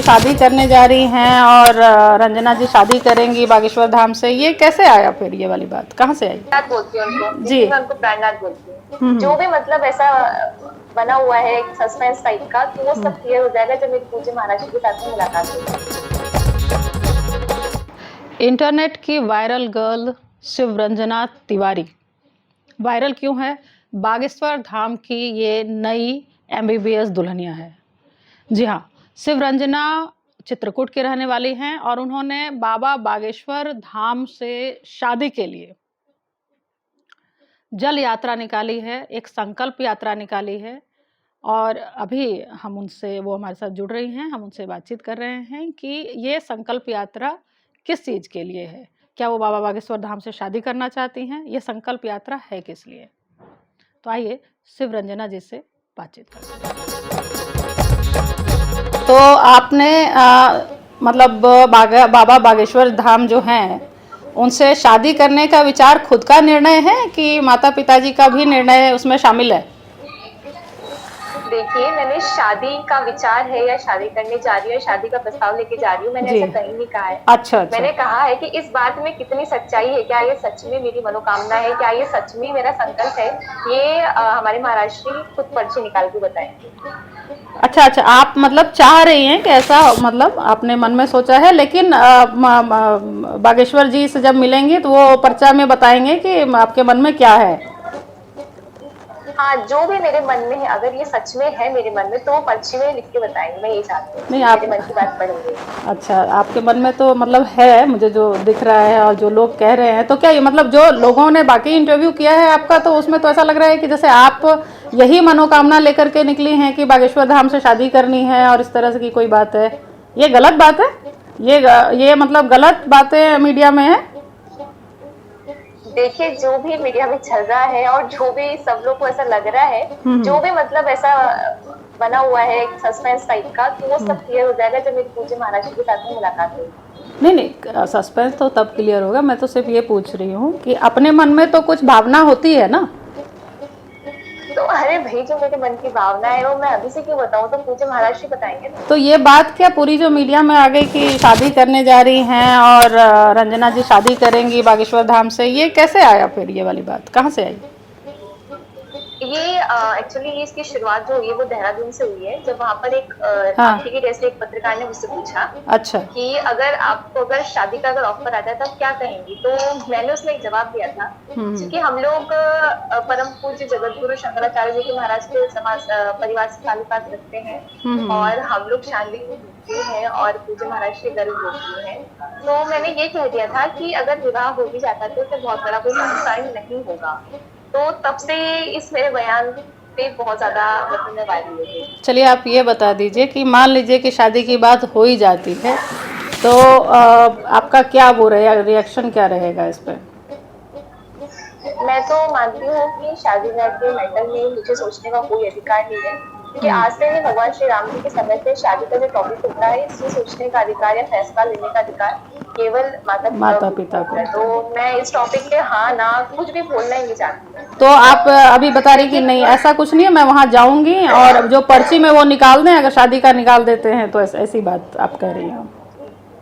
शादी करने जा रही हैं और रंजना जी शादी करेंगी बागेश्वर धाम से, ये कैसे आया फिर, ये वाली बात कहाँ से आई? प्राणनाथ बोलती हूँ उनको जी। मैं उनको प्राणनाथ बोलती हूँ। जो भी मतलब ऐसा बना हुआ है एक सस्पेंस टाइप का, तो वो सब क्लियर हो जाएगा जब मेरी पूज्य महाराज के साथ में मुलाकात होगी। इंटरनेट की वायरल गर्ल शिवरंजना तिवारी वायरल क्यों है? बागेश्वर धाम की ये नई MBBS दुल्हनिया है। जी हाँ, शिवरंजना चित्रकूट की रहने वाली हैं और उन्होंने बाबा बागेश्वर धाम से शादी के लिए जल यात्रा निकाली है, एक संकल्प यात्रा निकाली है। और अभी हम उनसे, वो हमारे साथ जुड़ रही हैं, हम उनसे बातचीत कर रहे हैं कि ये संकल्प यात्रा किस चीज़ के लिए है, क्या वो बाबा बागेश्वर धाम से शादी करना चाहती हैं, ये संकल्प यात्रा है किस लिए। तो आइए शिवरंजना जी से बातचीत करते हैं। तो आपने मतलब बाबा बागेश्वर धाम जो हैं उनसे शादी करने का विचार खुद का निर्णय है कि माता पिताजी का भी निर्णय उसमें शामिल है? देखिए, मैंने शादी का विचार है या शादी करने जा रही हूँ, शादी का प्रस्ताव लेके जा रही हूँ, मैंने ऐसा कहीं नहीं कहा है। अच्छा। मैंने कहा है कि इस बात में कितनी सच्चाई है, क्या ये सच में मेरी मनोकामना है, क्या ये सच में मेरा संकल्प है, ये हमारे महाराज श्री खुद पर्ची निकाल के बताएंगे। अच्छा, आप मतलब चाह रही हैं कि ऐसा, मतलब आपने मन में सोचा है, लेकिन बागेश्वर जी से जब मिलेंगी तो वो पर्चा में बताएंगे कि आपके मन में क्या है। हाँ, जो भी मेरे मन में है, अगर ये सच में है मेरे मन में, तो वो पर्ची में लिख के बताएंगे। मैं ये चाहती हूँ, नहीं, आप मेरे मन की बात पढ़ेंगे। अच्छा, आपके मन में तो मतलब है, मुझे जो दिख रहा है और जो लोग कह रहे हैं, तो क्या ये मतलब जो लोगों ने बाकी इंटरव्यू किया है आपका, तो उसमें तो ऐसा लग रहा है कि जैसे आप यही मनोकामना लेकर के निकली हैं कि बागेश्वर धाम से शादी करनी है और इस तरह से की कोई बात है। ये गलत बात है, ये मतलब गलत बातें मीडिया में है। देखिए, जो भी मीडिया में चल रहा है और जो भी सब लोग को ऐसा लग रहा है, जो भी मतलब ऐसा बना हुआ है एक सस्पेंस टाइप का, तो वो सब क्लियर हो जाएगा जब मेरी पूज्य महाराज के साथ में मुलाकात होगी। नहीं, सस्पेंस तो तब क्लियर होगा। मैं तो सिर्फ ये पूछ रही हूँ कि अपने मन में तो कुछ भावना होती है ना। तो अरे भाई, जो मेरे मन की भावना है वो मैं अभी से क्यों बताऊं, तो पूज्य महाराज जी बताएंगे। तो ये बात क्या पूरी जो मीडिया में आ गई कि शादी करने जा रही हैं और रंजना जी शादी करेंगी बागेश्वर धाम से, ये कैसे आया फिर, ये वाली बात कहाँ से आई? ये एक्चुअली इसकी शुरुआत जो हुई है वो देहरादून से हुई है, जब वहाँ पर एक आपके के जैसे एक पत्रकार ने मुझसे पूछा अच्छा कि अगर आपको अगर शादी का अगर ऑफर आता है तो आप क्या कहेंगी। तो मैंने उसमें एक जवाब दिया था, क्योंकि हम लोग परम पूज्य जगतगुरु शंकराचार्य जी के महाराज के समाज परिवार से ताल्लुकात रखते हैं और हम लोग शांति हैं और पूज्य महाराज के गर्भ होती है। तो मैंने ये कह दिया था कि अगर विवाह हो भी जाता तो उससे बहुत बड़ा कोई नुकसान नहीं होगा। तो तब से इस मेरे बयान पे बहुत ज्यादा मतलब वायरल हो गई। चलिए, आप ये बता दीजिए कि मान लीजिए कि शादी की बात हो ही जाती है तो आपका क्या वो रिएक्शन क्या रहेगा इस पर? मैं तो मानती हूँ कि शादी के मैटर में मुझे सोचने का कोई अधिकार नहीं है, क्योंकि आज से नहीं, भगवान श्री राम जी के समय से शादी का जो टॉपिक होता है, इसमें सोचने का अधिकार या फैसला लेने का अधिकार केवल माता पिता को। तो मैं इस टॉपिक पे हाँ ना कुछ भी बोलना ही नहीं चाहती। तो आप अभी बता रही कि नहीं ऐसा कुछ नहीं है, मैं वहाँ जाऊंगी और जो पर्ची में वो निकाल दें, अगर शादी का निकाल देते हैं तो ऐसी बात आप कह रही हैं?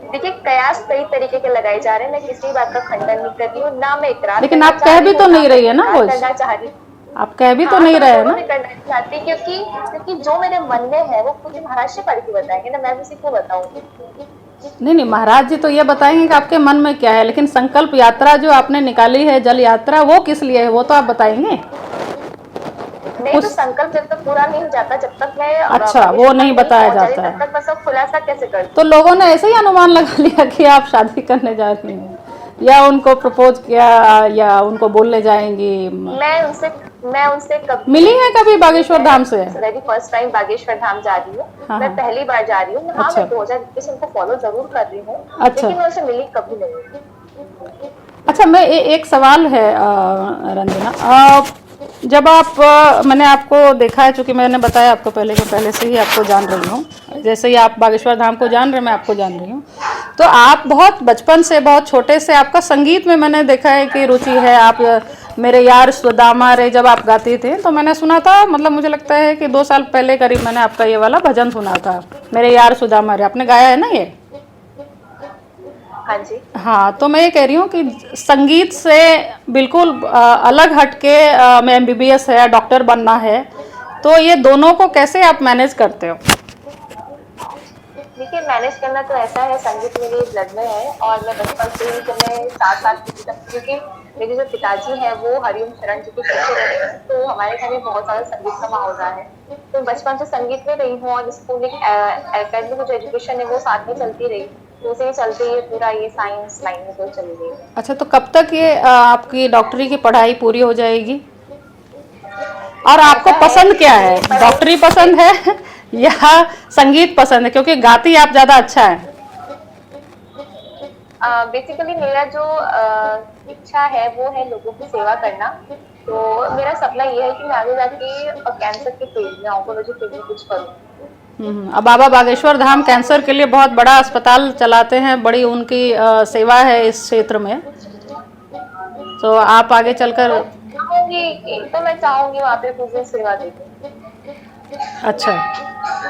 देखिए, कयास कई तरीके के लगाए जा रहे हैं, मैं किसी बात का खंडन नहीं कर रही हूँ, ना मैं इकरार, लेकिन आप कह भी तो नहीं रही है ना, वो करना चाह रही, आप कह भी तो नहीं रहे हैं ना। करना चाहती, क्योंकि जो मेरे मन में है वो मुझे महाराज से पढ़ के बताएंगे ना, मैं किसी को बताऊंगी। नहीं, महाराज जी तो ये बताएंगे कि आपके मन में क्या है, लेकिन संकल्प यात्रा जो आपने निकाली है, जल यात्रा, वो किस लिए है, वो तो आप बताएंगे। नहीं, तो संकल्प जब तक पूरा नहीं हो जाता, जब तक मैं अच्छा, वो नहीं बताया जाता है, तब तक मैं सब खुलासा कैसे कर? तो लोगों ने ऐसे ही अनुमान लगा लिया कि आप शादी करने जा रही हैं, या उनको प्रपोज किया, या उनको बोलने जाएंगी? मैं उनसे कभी मिली है कभी बागेश्वर धाम से? मेरी फर्स्ट टाइम बागेश्वर धाम जा रही हूँ। मैं पहली बार जा रही हूँ। हाँ, मैं 2021 उनको फॉलो जरूर कर रही हूँ, लेकिन मैं उनसे मिली कभी नहीं। अच्छा, मैं एक सवाल है रंजना, जब आप मैंने आपको देखा है, चूँकि मैंने बताया आपको पहले से ही आपको जान रही हूँ, जैसे ही आप बागेश्वर धाम को जान रहे, मैं आपको जान रही हूँ, तो आप बहुत बचपन से, बहुत छोटे से आपका संगीत में मैंने देखा है कि रुचि है। आप मेरे यार सुदामा रे जब आप गाती थे तो मैंने सुना था, मतलब मुझे लगता है कि 2 साल पहले करीब मैंने आपका ये वाला भजन सुना था, मेरे यार सुदामा रे, आपने गाया है ना ये? हाँ जी। हाँ, तो मैं ये कह रही हूँ कि संगीत से बिल्कुल अलग हटके मैं एमबीबीएस है, डॉक्टर बनना है, तो ये दोनों को कैसे आप मैनेज करते हो? देखिए, मैनेज करना तो ऐसा है, संगीत मेरे ब्लड में है और मैं बचपन से ही, जब मैं 7 साल की थी तब, क्योंकि मेरे जो पिताजी हैं वो हरिओम शरण जी के शिष्य रहे हैं, तो हमारे घर में बहुत ज्यादा संगीत का माहौल रहा है। तो बचपन से संगीत में रही हूँ और स्कूल एकेडमिक जो एजुकेशन है वो साथ में चलती रही, तो उसे चलते ही पूरा ये साइंस लाइन में तो चली गई। अच्छा, तो कब तक ये आपकी डॉक्टरी की पढ़ाई पूरी हो जाएगी? और आपको ऐसा है पसंद क्या कि है, ये पढ़ाई डॉक्टरी पसंद है या संगीत पसंद है? क्योंकि गाती आप ज़्यादा अच्छा है। बेसिकली मेरा जो इच्छा है वो है लोगों की सेवा करना। तो मेरा सपना ये है कि मैं आगे जाके कैंसर के फील्ड में, ऑन्कोलॉजी फील्ड में कुछ करूँ। अब बाबा बागेश्वर धाम कैंसर के लिए बहुत बड़ा अस्पताल चलाते हैं, बड़ी उनकी सेवा है इस क्षेत्र में, तो आप आगे चलकर। तो मैं चाहूंगी वहाँ पे कुछ दिन सेवा देती। अच्छा,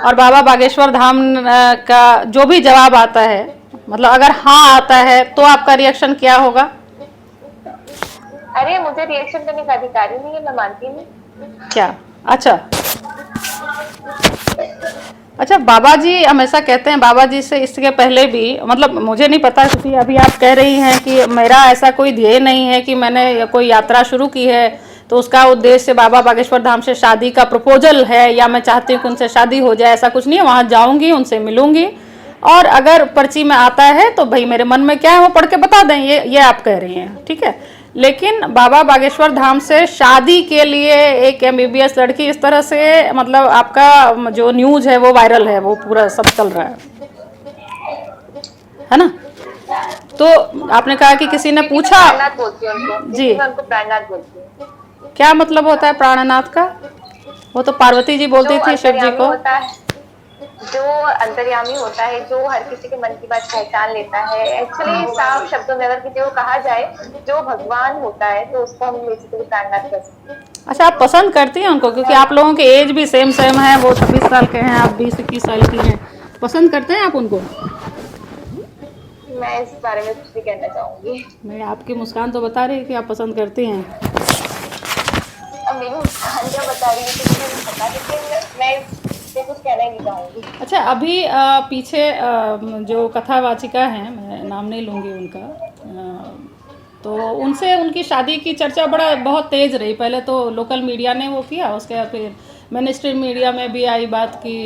और बाबा बागेश्वर धाम का जो भी जवाब आता है, मतलब अगर हाँ आता है तो आपका रिएक्शन क्या होगा? अरे मुझे रिएक्शन करने का अधिकार ही नहीं है, मैं मानती नहीं। क्या? अच्छा अच्छा, बाबा जी हमेशा कहते हैं, बाबा जी से इसके पहले भी, मतलब मुझे नहीं पता, क्योंकि अभी आप कह रही हैं कि मेरा ऐसा कोई ध्येय नहीं है कि मैंने कोई यात्रा शुरू की है तो उसका उद्देश्य बाबा बागेश्वर धाम से शादी का प्रपोजल है, या मैं चाहती हूँ कि उनसे शादी हो जाए, ऐसा कुछ नहीं है। वहाँ जाऊँगी, उनसे मिलूंगी, और अगर पर्ची में आता है तो भाई मेरे मन में क्या है वो पढ़ के बता दें, ये आप कह रही हैं, ठीक है। लेकिन बाबा बागेश्वर धाम से शादी के लिए एक एमबीबीएस लड़की, इस तरह से मतलब आपका जो न्यूज़ है वो वायरल है, वो पूरा सब चल रहा है ना? तो आपने कहा कि किसी ने पूछा। प्राणनाथ बोलती हूँ उनको, जी, मैं उनको प्राणनाथ बोलती हूँ। क्या मतलब होता है प्राणनाथ का? वो तो पार्वती जी जो बोलती थी शिव जी अंतर्यामी को। होता है, जो अंतर्यामी होता है, जो हर किसी के मन की बात पहचान लेता है। एक्चुअली साफ शब्दों में अगर किसी को कहा जाए, जो भगवान होता है, तो उसको हम बेसिकली प्राणनाथ कर सकते हैं। अच्छा, आप पसंद करती हैं उनको? क्योंकि आप लोगों के एज भी सेम सेम है, वो 26 साल के हैं, आप 20-21 साल की हैं। पसंद करते हैं आप उनको? मैं इस बारे में कुछ नहीं कहना चाहूंगी। मैं आपकी मुस्कान तो बता रही है कि आप पसंद करती हैं। अब मेरी मुस्कान क्या बता रही है तो मुझे नहीं पता, लेकिन मैं इससे कुछ कहना ही नहीं चाहूंगी। अच्छा, अभी पीछे जो कथावाचिका हैं, मैं नाम नहीं लूँगी उनका, तो उनसे उनकी शादी की चर्चा बहुत तेज़ रही। पहले तो लोकल मीडिया ने वो किया, उसके बाद फिर मिनिस्ट्री मीडिया में भी आई बात की।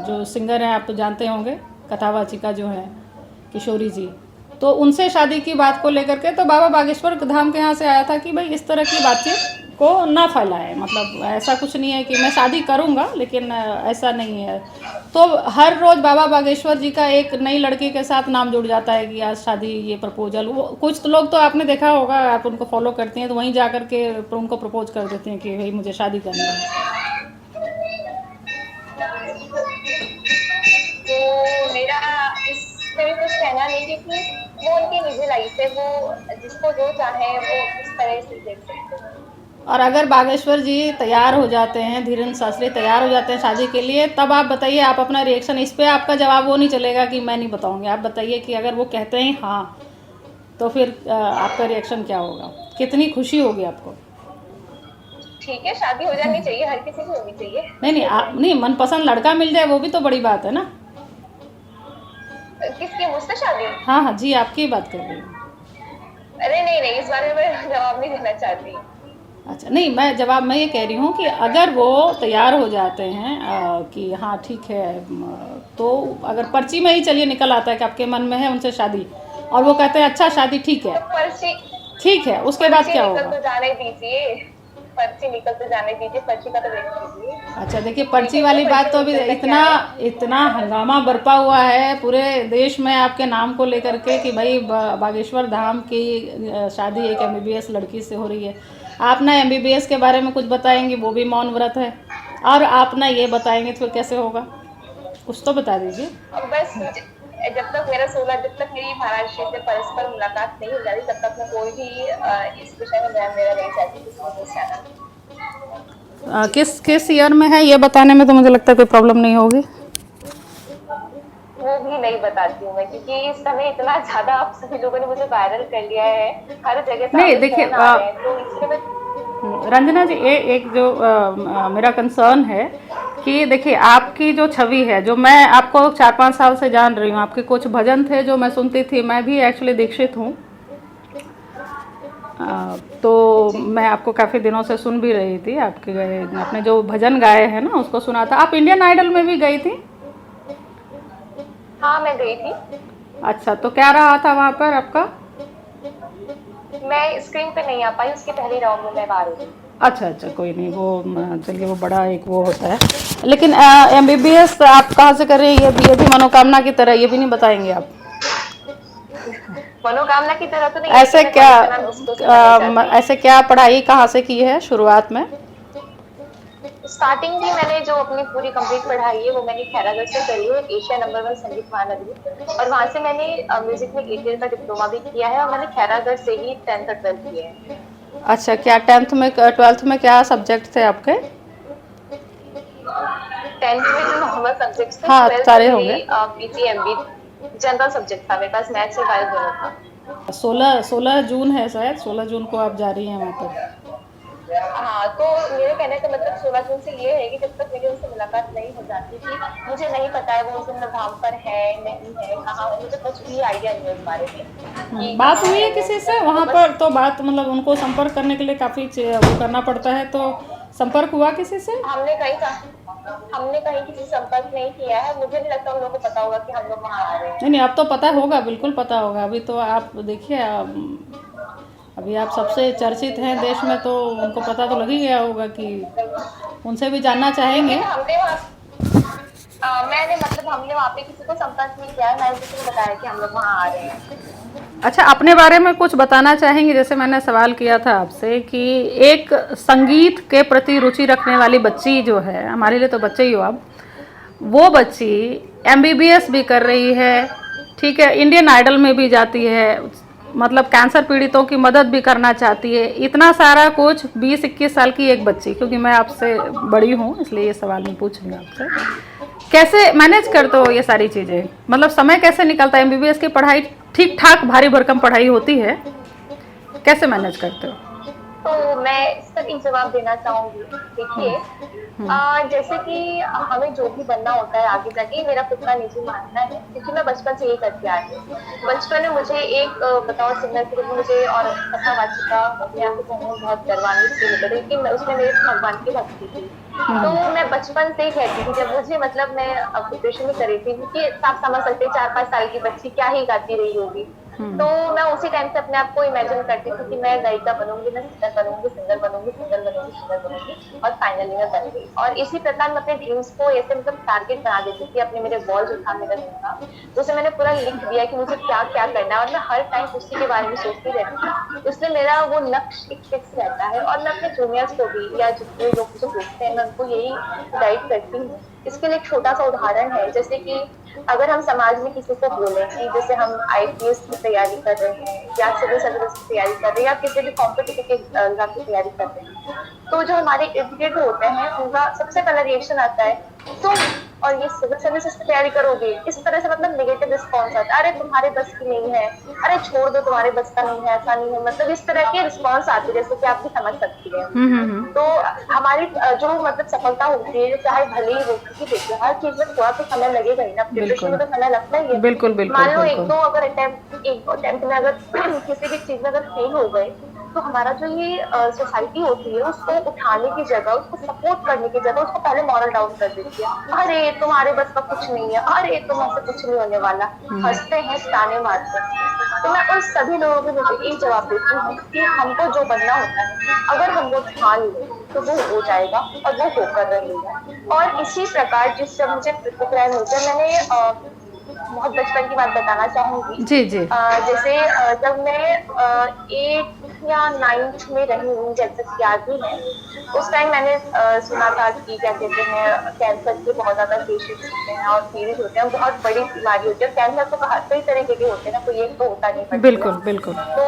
जो सिंगर हैं आप तो जानते होंगे, कथावाचिका जो हैं किशोरी जी, तो उनसे शादी की बात को लेकर के तो बाबा बागेश्वर धाम के यहाँ से आया था कि भाई इस तरह की बातचीत को ना फैलाएं, मतलब ऐसा कुछ नहीं है कि मैं शादी करूँगा, लेकिन ऐसा नहीं है। तो हर रोज़ बाबा बागेश्वर जी का एक नई लड़की के साथ नाम जुड़ जाता है कि आज शादी, ये प्रपोजल। वो कुछ तो लोग तो आपने देखा होगा, आप उनको फॉलो करती हैं, तो वहीं जा कर के उनको प्रपोज कर देते हैं कि भाई मुझे शादी करनी है। तो मेरा इसमें भी कुछ कहना नहीं, क्योंकि वो उनकी निजी लाइफ है, वो जिसको जो चाहे वो इस तरह से देख सकते हैं। और अगर बागेश्वर जी तैयार हो जाते हैं, धीरेन्द्र शास्त्री तैयार हो जाते हैं शादी के लिए, तब आप बताइए, आप अपना रिएक्शन, इस पे आपका जवाब वो नहीं चलेगा कि मैं नहीं बताऊंगी। आप बताइए कि अगर वो कहते हैं हाँ, तो फिर आपका रिएक्शन क्या होगा? कितनी खुशी होगी आपको? ठीक है, शादी हो जानी चाहिए, हर किसी को होनी चाहिए। नहीं, मनपसंद लड़का मिल जाए वो भी तो बड़ी बात है ना। किसकी, मुझसे शादी? हाँ हाँ जी, आपकी बात कर रही हूँ। अरे नहीं नहीं, इस बारे में मैं जवाब नहीं देना चाहती। अच्छा, नहीं, मैं ये कह रही हूँ कि अगर वो तैयार हो जाते हैं कि हाँ ठीक है, तो अगर पर्ची में ही चलिए निकल आता है कि आपके मन में है उनसे शादी, और वो कहते हैं अच्छा शादी ठीक है, तो पर्ची, ठीक है, उसके बाद क्या होगा? निकल तो जाने दीजिए, पर्ची निकल तो जाने दीजिए, पर्ची का तो देख लीजिए। अच्छा देखिए, पर्ची वाली बात तो अभी इतना हंगामा बरपा हुआ है पूरे देश में आपके नाम को लेकर के कि भाई बागेश्वर धाम की शादी एक एमबीबीएस लड़की से हो रही है। आप ना एमबीबीएस के बारे में कुछ बताएंगी, वो भी मौन व्रत है, और आप ना ये बताएंगे तो कैसे होगा? कुछ तो बता दीजिए। अब बस जब तक मेरा 16 जब तक मेरी महाराज जी से परस्पर मुलाकात नहीं हो जाती तब तक मैं कोई भी इस विषय में बयान देना नहीं चाहती किसी को न्यूज़ चैनल। जी। किस किस ईयर में है ये बताने में तो मुझे लगता है कोई प्रॉब्लम नहीं होगी। वो भी नहीं बताती हूँ मैं, क्योंकि इस समय इतना ज्यादा आप सभी लोगों ने मुझे वायरल कर लिया है, हर जगह नहीं सामने देखिए फोन आ रहे हैं, तो इसलिए मैं। रंजना जी, ये एक जो मेरा कंसर्न है कि देखिए आपकी जो छवि है, जो मैं आपको 4-5 साल से जान रही हूँ, आपके कुछ भजन थे जो मैं सुनती थी, मैं भी एक्चुअली दीक्षित हूँ। तो जी। मैं आपको काफ़ी दिनों से सुन भी रही थी, आपके गए आपने जो भजन गाए हैं ना उसको सुना था। आप इंडियन आइडल में भी गई थी? हाँ, मैं गई थी। अच्छा, तो क्या रहा था वहाँ पर आपका? मैं स्क्रीन पे नहीं आ पाई, उसके पहले राउंड में मैं बाहर हो गई। अच्छा अच्छा, कोई नहीं, वो चलिए वो बड़ा एक वो होता है। लेकिन MBBS आप कहाँ से कर रही हैं? ये भी मनोकामना की तरह, ये भी नहीं बताएंगे आप? मनोकामना की तरह तो नहीं, ऐसे लेकिन मैं क्या कॉलेज का नाम डिस्क्लोज करना नहीं चाहती। ऐसे क्या पढ़ाई कहाँ से की है शुरुआत में? स्टार्टिंग भी मैंने जो अपनी पूरी कंप्लीट पढ़ाई है वो मैंने खैरागढ़ से करी है, एशिया नंबर 1 संगीत महानगरी, और वहां से मैंने म्यूजिक में 8 ईयर का डिप्लोमा भी किया है, और मैंने खैरागढ़ से ही 10th और 12th किए हैं। अच्छा, क्या 10th में 12th में क्या सब्जेक्ट थे आपके? 10th में जो नॉर्मल सब्जेक्ट्स थे, हाँ, 12th में सारे मेरी होंगे। PCMB जनरल सब्जेक्ट था, मेरे पास मैथ्स और बायो दोनों था। 16 जून है शायद, 16 जून को आप जा रही हैं वहाँ पर। हाँ, तो मेरे कहने का मतलब 16 जून से ये है कि जब तक मेरी उनसे मुलाकात नहीं हो जाती थी, मुझे नहीं पता है वो उस दिन धाम पर है नहीं है, कहाँ है, मुझे कुछ भी आइडिया नहीं है उस बारे में कि बात कहाँ हुई है है वो किसी से मतलब, तो वहाँ बस। पर? तो बात मतलब उनको संपर्क करने के लिए काफ़ी वो करना पड़ता है, तो संपर्क हुआ किसी से? हमने कहीं किसी से संपर्क नहीं किया है, मुझे नहीं लगता उन लोगों को पता होगा कि हम लोग वहाँ आ रहे नहीं हैं। नहीं, अब तो पता होगा, बिल्कुल पता होगा। अभी तो आप देखिए, अभी आप सबसे चर्चित हैं देश में, तो उनको पता तो लग ही गया होगा कि उनसे भी जानना चाहेंगे। लेकिन मैंने मतलब हमने वहाँ पे किसी को संपर्क नहीं किया है, ना ही किसी को बताया कि हम लोग वहाँ आ रहे हैं। अच्छा, अपने बारे में कुछ बताना चाहेंगे? जैसे मैंने सवाल किया था आपसे कि एक संगीत के प्रति रुचि रखने वाली बच्ची जो है, हमारे लिए तो बच्चे ही हो आप, वो बच्ची MBBS भी कर रही है, ठीक है, इंडियन आइडल में भी जाती है, मतलब कैंसर पीड़ितों की मदद भी करना चाहती है, इतना सारा कुछ 20-21 साल की एक बच्ची, क्योंकि मैं आपसे बड़ी हूँ इसलिए ये सवाल मैं पूछ रही हूँ आपसे, कैसे मैनेज करते हो ये सारी चीज़ें? मतलब समय कैसे निकलता है? MBBS की पढ़ाई ठीक ठाक भारी भरकम पढ़ाई होती है, कैसे मैनेज करते हो? तो मैं इसका एक जवाब देना चाहूंगी। देखिए, हम्म जैसे कि हमें जो भी बनना होता है आगे जाके, मेरा खुद का निजी मानना है, क्योंकि मैं बचपन से यही करके आई हूँ। बचपन में मुझे एक बताओ सिंगर के रूप में मुझे और कथावाचिका अपने आप को कहूँ बहुत गर्वान्वित फील होता था, क्योंकि उसमें मेरे भगवान की भक्ति थी। तो हम्म मैं बचपन से ही कहती थी, जब मुझे मतलब मैं प्रिपरेशन भी कर रही थी, क्योंकि आप समझ सकते हैं 4-5 साल की बच्ची क्या ही गाती रही होगी। तो हम्म मैं उसी टाइम से अपने आप को इमेजिन करती थी कि मैं गायिका बनूंगी, मैं सिंगर बनूंगी, सिंगर बनूंगी, सिंगर बनूंगी, सिंगर बनूंगी, और फाइनली मैं बन गई। और इसी प्रकार मैं अपने ड्रीम्स को ऐसे मतलब टारगेट बना देती थी, अपने मेरे वॉल जो था मेरा रूम का, उसे मैंने पूरा लिख दिया कि मुझे क्या क्या करना है, और मैं हर टाइम उसी के बारे में सोचती रहती थी। इसलिए मेरा वो लक्ष्य एक फिक्स रहता है, और मैं अपने जूनियर्स को भी या जितने लोग मुझे पूछते हैं मैं उनको यही गाइड करती हूँ। इसके लिए एक छोटा सा उदाहरण है, जैसे कि अगर हम समाज में किसी को बोले कि जैसे हम IPS की तैयारी कर रहे हैं, या सिविल सर्विस की तैयारी कर रहे हैं, या किसी भी कॉम्पिटिटिव एग्जाम की तैयारी कर रहे हैं, तो जो हमारे इर्द गिर्द होते हैं उनका सबसे पहला रिएक्शन आता है, तुम और ये सिविल सर्विसेज की तैयारी करोगे, इस तरह से मतलब नेगेटिव रिस्पॉन्स आता है, अरे तुम्हारे बस की नहीं है, अरे छोड़ दो तुम्हारे बस का नहीं है, ऐसा नहीं है, मतलब इस तरह के रिस्पॉन्स आते हैं, जैसे कि आप भी समझ सकती हैं। हम्म। तो हमारी जो मतलब सफलता होती है, चाहे भले ही हो, क्योंकि देखिए हर चीज में थोड़ा तो समय लगेगा ही ना, प्रिपरेशन बिल्कुल में तो समय लगता ही है। बिल्कुल बिल्कुल मान लो बिल्कुल। एक दो अटेम्प्ट में अगर किसी भी चीज में अगर फेल हो गए, तो हमारा जो ये सोसाइटी होती है उसको उठाने की जगह, उसको सपोर्ट करने की जगह, उसको पहले मॉरल डाउन कर देती है, अरे तुम्हारे बस का कुछ नहीं है, अरे तुमसे कुछ नहीं होने वाला, हंसते हैं, ताने मारते हैं। तो मैं उन सभी लोगों को मुझे एक जवाब देती हूँ कि हमको जो बनना होता है, अगर हम वो ठान लें तो वो हो जाएगा, और वो होकर रहेगा। और इसी प्रकार जिस जब मुझे प्रतिक्रिया मिलती है, मैंने बहुत बचपन की बात बताना चाहूंगी। जी जी। जैसे जब मैं 8 या 9th में रही हूँ, मुझे एग्जैक्ट याद नहीं है। उस टाइम मैंने सुना था कि क्या कहते हैं, कैंसर के बहुत ज्यादा पेशेंट्स होते हैं और पीड़ित होते हैं, बहुत बड़ी बीमारी होती है। कैंसर तो कई तरीके के होते हैं ना, कोई एक तो होता नहीं पर्टिकुलर। बिल्कुल, बिल्कुल। तो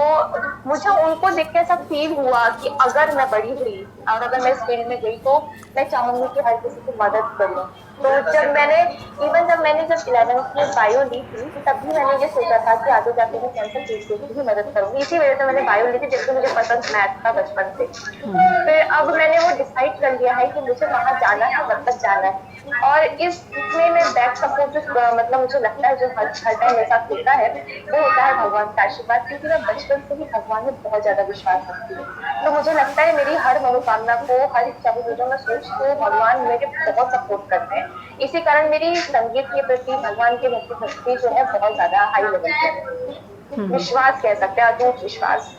मुझे उनको देख के ऐसा फील हुआ कि अगर मैं बड़ी हुई और अगर मैं इस फील्ड में गई तो मैं चाहूंगी कि हर किसी की मदद करूँ। तो जब मैंने 11th में बायो ली थी, तब भी मैंने ये सोचा था कि आगे जाके मैं कैंसर पेशेंट की भी मदद करूंगी। इसी वजह से मैंने बायो ली थी, जबकि मुझे पसंद मैथ था बचपन से। फिर अब मैंने वो डिसाइड कर लिया है कि मुझे वहां जाना है, तब तक जाना है। और इसमें मैं बैक सपोर्ट मतलब मुझे लगता है जो हर टाइम मेरे साथ होता है, वो होता है भगवान का आशीर्वाद, क्योंकि मैं बचपन से ही भगवान में बहुत ज्यादा विश्वास रखती हूँ। तो मुझे लगता है मेरी हर मनोकामना को, हर इच्छा को, जो मैं सोचती हूँ, भगवान मेरे बहुत सपोर्ट करते हैं। इसी कारण मेरी संगीत के प्रति भगवान के प्रति भक्ति जो है बहुत ज्यादा हाई लेवल पे है। विश्वास कह सकते हैं, अटूट विश्वास।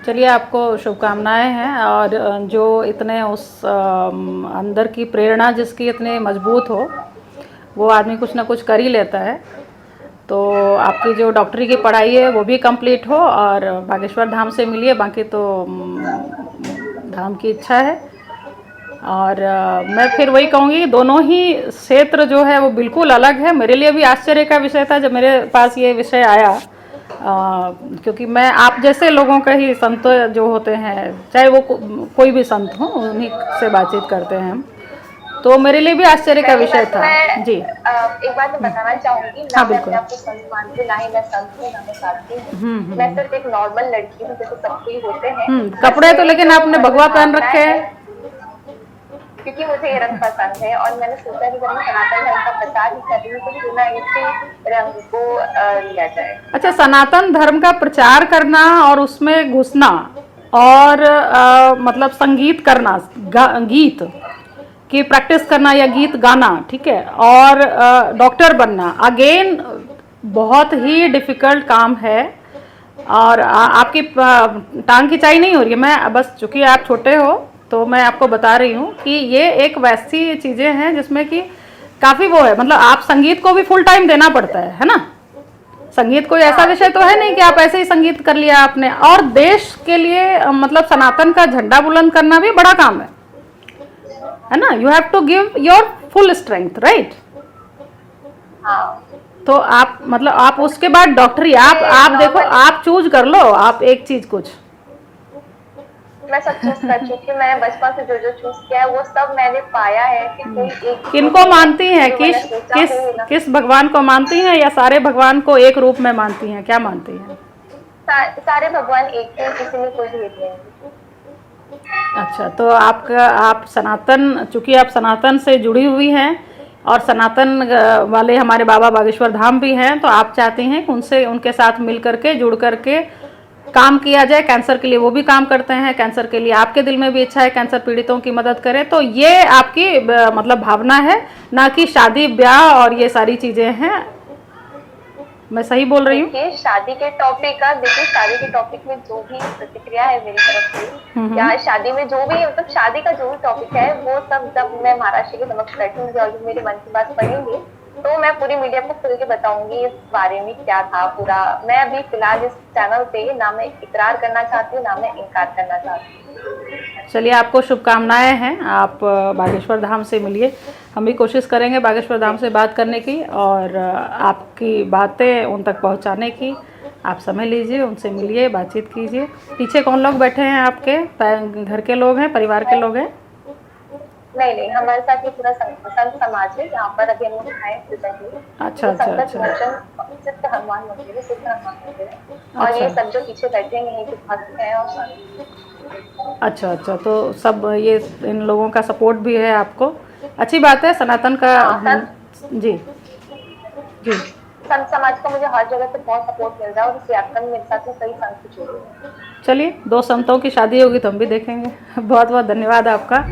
चलिए, आपको शुभकामनाएं हैं। और जो इतने उस अंदर की प्रेरणा जिसकी इतनी मजबूत हो, वो आदमी कुछ ना कुछ कर ही लेता है। तो आपकी जो डॉक्टरी की पढ़ाई है वो भी कंप्लीट हो और बागेश्वर धाम से मिलिए, बाकी तो धाम की इच्छा है। और मैं फिर वही कहूँगी, दोनों ही क्षेत्र जो है वो बिल्कुल अलग है। मेरे लिए भी आश्चर्य का विषय था जब मेरे पास ये विषय आया, क्योंकि मैं आप जैसे लोगों का ही संत जो होते हैं, चाहे वो कोई भी संत हो, उन्हीं से बातचीत करते हैं हम। तो मेरे लिए भी आश्चर्य का विषय था जी। एक बात मैं बताना चाहूंगी, ना हाँ, मैं बिल्कुल। अपने आप को संत मानती हूँ, ना ही मैं संत हूँ, ना मैं साधु हूँ। मैं सिर्फ एक नॉर्मल लड़की हूँ, जैसे सबके ही होते हैं। कपड़े तो लेकिन आपने भगवा पहन रखे हैं। क्योंकि मुझे ये रंग पसंद है और मैंने सोचा कि जब मैं सनातन धर्म का प्रचार ही कर रही हूँ, तो क्यों ना इसी रंग को लिया जाए। अच्छा, सनातन धर्म का प्रचार करना और उसमें घुसना और मतलब संगीत करना, गीत की प्रैक्टिस करना या गीत गाना, ठीक है, और डॉक्टर बनना, अगेन बहुत ही डिफ़िकल्ट काम है। और आपकी टांग खिंचाई नहीं हो रही है, मैं बस, चूँकि आप छोटे हो तो मैं आपको बता रही हूँ कि ये एक वैसी चीज़ें हैं जिसमें कि काफ़ी वो है, मतलब आप संगीत को भी फुल टाइम देना पड़ता है ना। संगीत कोई ऐसा विषय तो है नहीं कि आप ऐसे ही संगीत कर लिया आपने। और देश के लिए मतलब सनातन का झंडा बुलंद करना भी बड़ा काम है ना। You have to give your full strength, right. तो आप मतलब आप उसके बाद डॉक्टरी, आप देखो, आप चूज कर लो, आप एक चीज कुछ। मैं सब चूज कर चुकी, मैंने बचपन से जो चूज किया है वो सब मैंने पाया है कि कोई एक किनको मानती हैं, किस भगवान को मानती हैं, या सारे भगवान को एक रूप में मानती हैं, क्या मानती हैं? सारे भगवान एक हैं, किसी में कोई भेद नहीं। अच्छा, तो आप सनातन, चूंकि आप सनातन से जुड़ी हुई हैं और सनातन वाले हमारे बाबा बागेश्वर धाम भी हैं, तो आप चाहती हैं कि उनसे, उनके साथ मिल करके, जुड़ करके काम किया जाए। कैंसर के लिए वो भी काम करते हैं, कैंसर के लिए आपके दिल में भी इच्छा है कैंसर पीड़ितों की मदद करें। तो ये आपकी मतलब भावना है, ना कि शादी ब्याह और ये सारी चीज़ें हैं। मैं सही बोल रही हूँ? देखिए, शादी के टॉपिक में जो भी प्रतिक्रिया है मेरी तरफ से, या शादी में जो भी, मतलब शादी का जो भी टॉपिक है, वो सब जब मैं महाराष्ट्र के समक्ष बैठूंगी और मेरे मन की बात पढ़ेंगे, तो मैं पूरी मीडिया को खुल के बताऊंगी इस बारे में क्या था पूरा। मैं अभी फिलहाल इस चैनल पे ना मैं इकरार करना चाहती हूँ, ना मैं इनकार करना चाहती हूँ। चलिए, आपको शुभकामनाएं हैं, आप बागेश्वर धाम से मिलिए। हम भी कोशिश करेंगे बागेश्वर धाम से बात करने की और आपकी बातें उन तक पहुंचाने की। आप समय लीजिए, उनसे मिलिए, बातचीत कीजिए। पीछे कौन लोग बैठे हैं आपके? घर के लोग हैं, परिवार के लोग हैं? नहीं, हमारे साथ ये पूरा संत समाज है, यहाँ पर अभी हम लोग आए प्रेजेंटली। अच्छा। सिद्ध हनुमान मंदिर है, और ये सब जो पीछे बैठे हैं यहीं के भक्त हैं और अच्छा, तो सब ये इन लोगों का सपोर्ट भी है आपको, अच्छी बात है। सनातन का जी संत समाज का मुझे हर जगह से बहुत सपोर्ट मिल रहा है और इस यात्रा में मेरे साथ में कई संत जुड़े हैं। चलिए, 2 संतों की शादी होगी तो हम भी देखेंगे। बहुत बहुत धन्यवाद आपका।